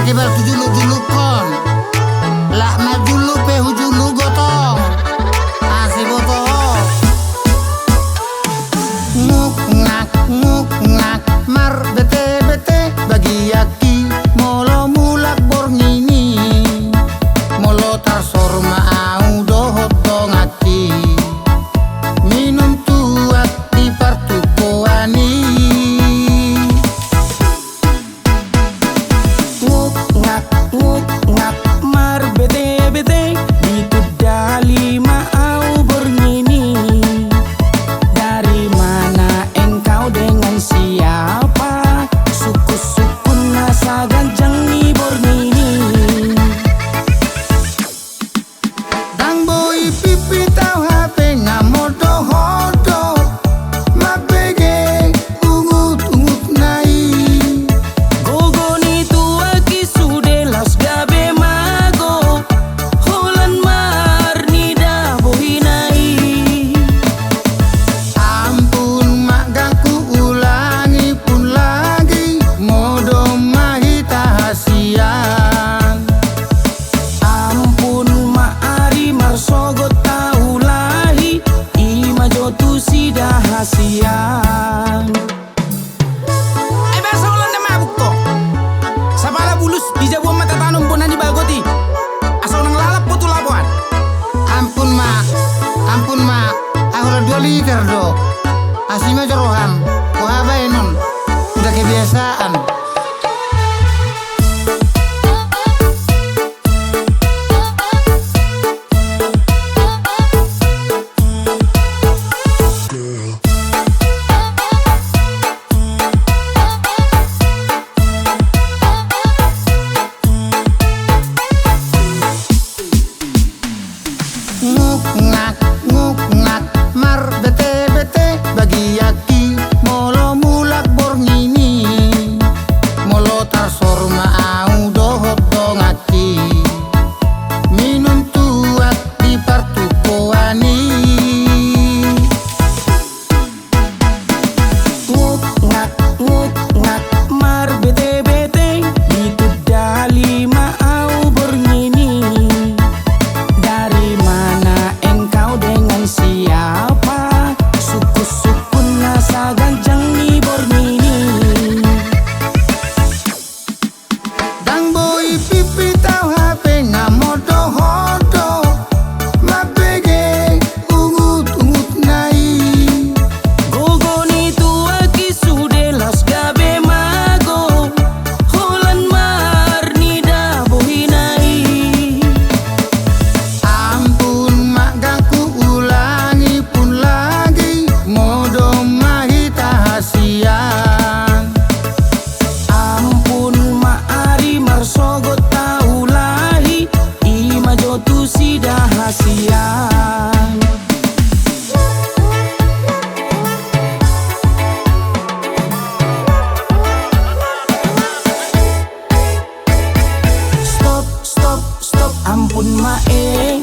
kibal tu julu kon lah ma julu pe hujulu gotong asih botong nguk ngak mar bete bete bagi aki molo mulak borngini molo tarsor ma au dohot dongaki minum tuak di partukoani nguk ngak mar bete bete di tudali ma au borngini dari mana engkau dengan siapa suku-suku nasa ganjang ni borngini dang boy pipi tau hape ngamodo hodo mapege ungut nai gogo ni tua ki sude las gabe mago holan mar ni da bohinai ampun mak gangku ulangi pun lagi modo mahita hasian ampun mak ari marsogo taulahi ima jotu sida hasian basa ulan na mabukko sabala bulus bisa buang mata tanum pun di bagoti asal nang lalap putu labuan ampun mak aku udah 2 liter do asima jorohan ko habai non udah kebiasaan nguk ngak mar bete bete bagi aki molo mulak borngini molo tarsor ma au dohot dongaki minum tuak di partukoani nguk ngak mar bete bete di tudali ma au borngini dari mana engkau dengan siapa suku-suku nasa ganjang ni borngini dang boy pipi tau hape ngamodo hodo mapege ungut nai gogo ni tua ki sude las gabe mago holan mar ni da bohinai ampun mak gangku ulangi pun lagi modo mahita hasian ampun mak ari marsogo taulahi ima jotu sida hasian stop ampun mae